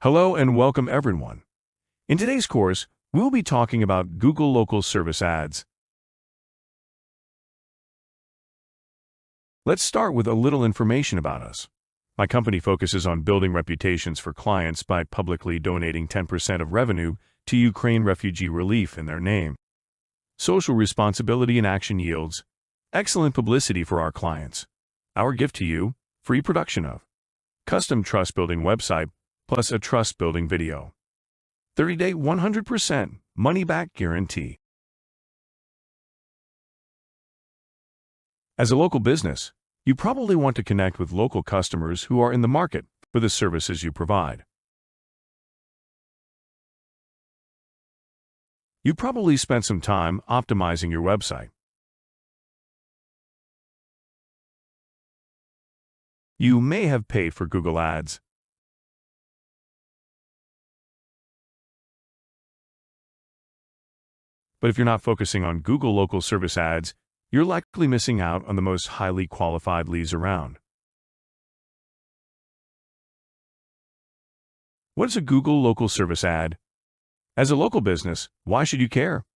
Hello and welcome everyone. In today's course, we'll be talking about Google Local Service Ads. Let's start with a little information about us. My company focuses on building reputations for clients by publicly donating 10% of revenue to Ukraine refugee relief in their name. Social responsibility and action yields excellent publicity for our clients. Our gift to you, free production of custom trust-building website plus a trust-building video. 30-day 100% money-back guarantee. As a local business, you probably want to connect with local customers who are in the market for the services you provide. You probably spent some time optimizing your website. You may have paid for Google Ads. But if you're not focusing on Google Local Service Ads, you're likely missing out on the most highly qualified leads around. What is a Google Local Service Ad? As a local business, why should you care?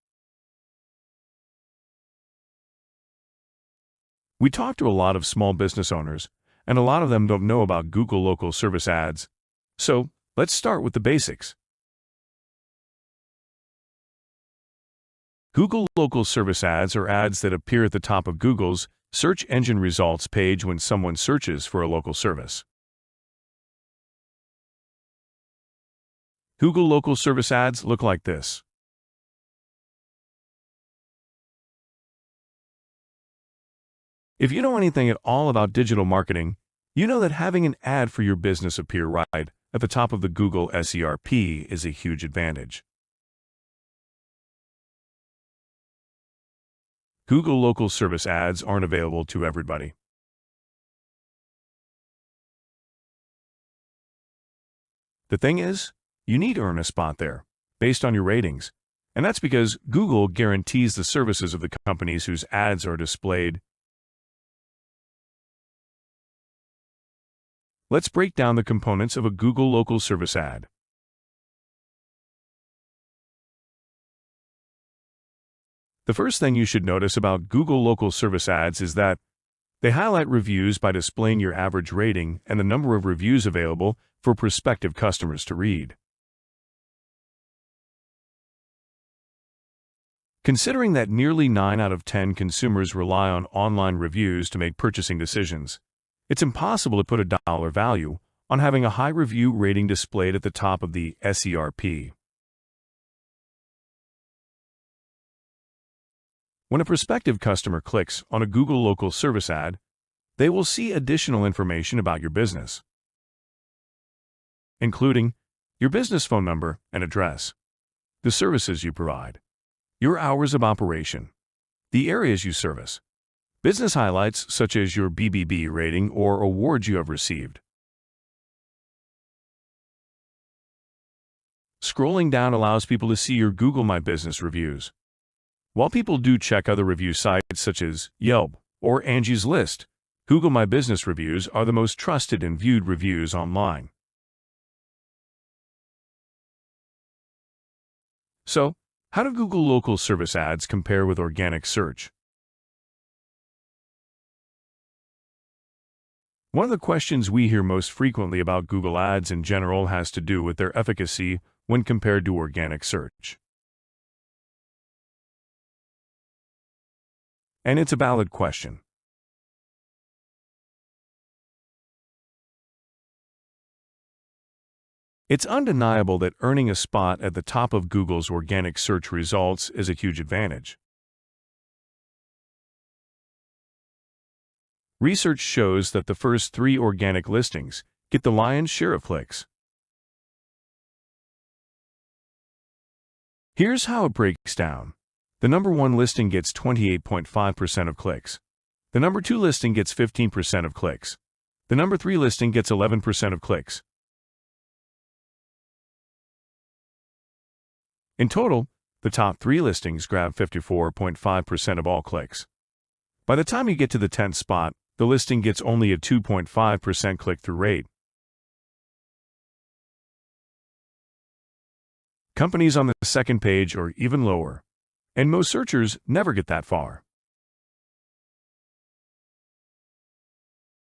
We talk to a lot of small business owners, and a lot of them don't know about Google Local Service Ads. So, let's start with the basics. Google Local Service Ads are ads that appear at the top of Google's search engine results page when someone searches for a local service. Google Local Service Ads look like this. If you know anything at all about digital marketing, you know that having an ad for your business appear right at the top of the Google SERP is a huge advantage. Google Local Service Ads aren't available to everybody. The thing is, you need to earn a spot there, based on your ratings, and that's because Google guarantees the services of the companies whose ads are displayed. Let's break down the components of a Google Local Service Ad. The first thing you should notice about Google Local Service Ads is that they highlight reviews by displaying your average rating and the number of reviews available for prospective customers to read. Considering that nearly 9 out of 10 consumers rely on online reviews to make purchasing decisions, it's impossible to put a dollar value on having a high review rating displayed at the top of the SERP. When a prospective customer clicks on a Google Local Service Ad, they will see additional information about your business, including your business phone number and address, the services you provide, your hours of operation, the areas you service, business highlights such as your BBB rating or awards you have received. Scrolling down allows people to see your Google My Business reviews. While people do check other review sites such as Yelp or Angie's List, Google My Business reviews are the most trusted and viewed reviews online. So, how do Google Local Service Ads compare with organic search? One of the questions we hear most frequently about Google Ads in general has to do with their efficacy when compared to organic search. And it's a valid question. It's undeniable that earning a spot at the top of Google's organic search results is a huge advantage. Research shows that the first 3 organic listings get the lion's share of clicks. Here's how it breaks down. The number 1 listing gets 28.5% of clicks. The number 2 listing gets 15% of clicks. The number 3 listing gets 11% of clicks. In total, the top 3 listings grab 54.5% of all clicks. By the time you get to the 10th spot, the listing gets only a 2.5% click-through rate. Companies on the second page or even lower, and most searchers never get that far.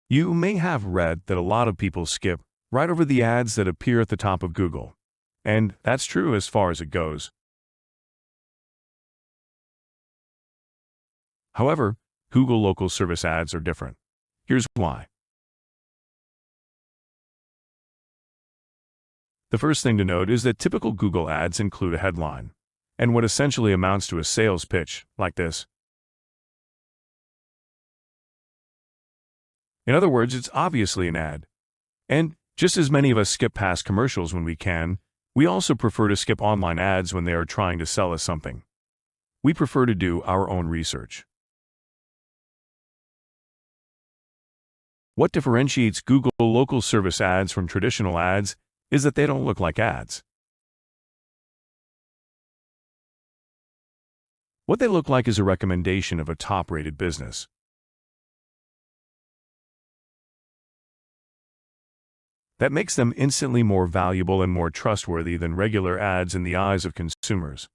You may have read that a lot of people skip right over the ads that appear at the top of Google, and that's true as far as it goes. However, Google local service ads are different. Here's why. The first thing to note is that typical Google ads include a headline, and what essentially amounts to a sales pitch, like this. In other words, it's obviously an ad. And just as many of us skip past commercials when we can, we also prefer to skip online ads when they are trying to sell us something. We prefer to do our own research. What differentiates Google local service ads from traditional ads is that they don't look like ads. What they look like is a recommendation of a top-rated business. That makes them instantly more valuable and more trustworthy than regular ads in the eyes of consumers.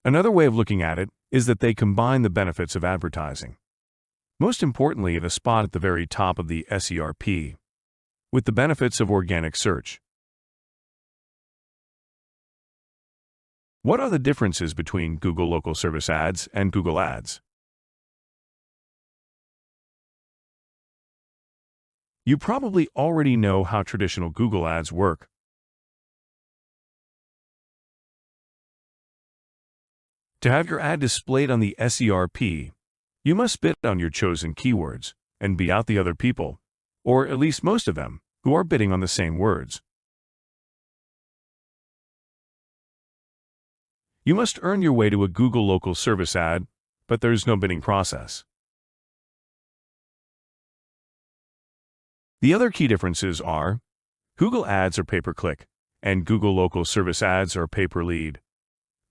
Another way of looking at it is that they combine the benefits of advertising. Most importantly, the spot at the very top of the SERP, with the benefits of organic search. What are the differences between Google local service ads and Google ads? You probably already know how traditional Google ads work. To have your ad displayed on the SERP, you must bid on your chosen keywords and beat out the other people, or at least most of them, who are bidding on the same words. You must earn your way to a Google local service ad, but there's no bidding process. The other key differences are Google ads are pay-per-click, and Google local service ads are pay-per-lead.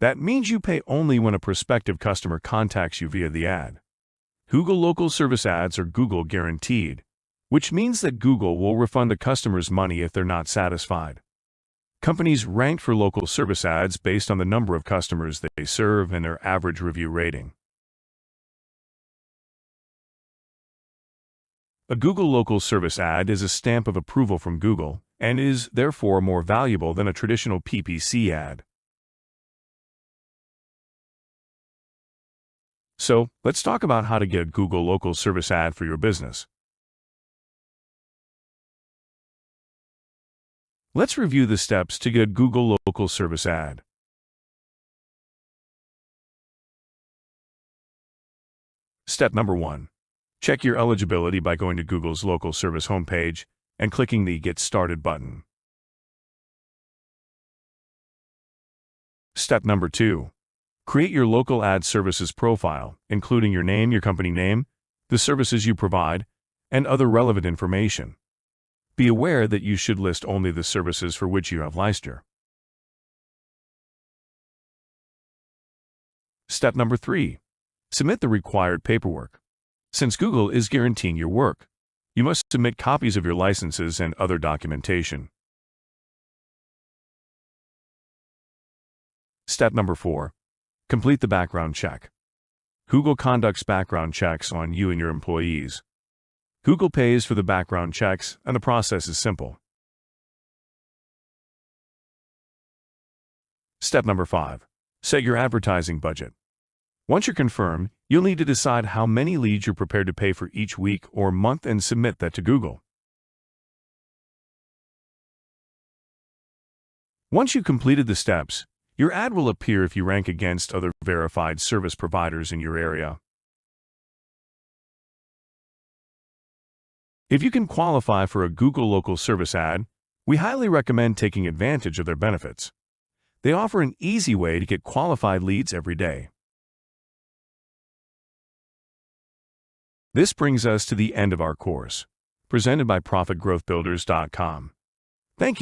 That means you pay only when a prospective customer contacts you via the ad. Google local service ads are Google guaranteed, which means that Google will refund the customer's money if they're not satisfied. Companies rank for local service ads based on the number of customers they serve and their average review rating. A Google local service ad is a stamp of approval from Google and is therefore more valuable than a traditional PPC ad. So, let's talk about how to get a Google local service ad for your business. Let's review the steps to get a Google local service ad. Step number 1. Check your eligibility by going to Google's local service homepage and clicking the Get Started button. Step number 2. Create your local ad services profile, including your name, your company name, the services you provide, and other relevant information. Be aware that you should list only the services for which you have licensure. Step number 3. Submit the required paperwork. Since Google is guaranteeing your work, you must submit copies of your licenses and other documentation. Step number 4. Complete the background check. Google conducts background checks on you and your employees. Google pays for the background checks, and the process is simple. Step number 5. Set your advertising budget. Once you're confirmed, you'll need to decide how many leads you're prepared to pay for each week or month and submit that to Google. Once you've completed the steps, your ad will appear if you rank against other verified service providers in your area. If you can qualify for a Google local service ad, we highly recommend taking advantage of their benefits. They offer an easy way to get qualified leads every day. This brings us to the end of our course, presented by ProfitGrowthBuilders.com. Thank you.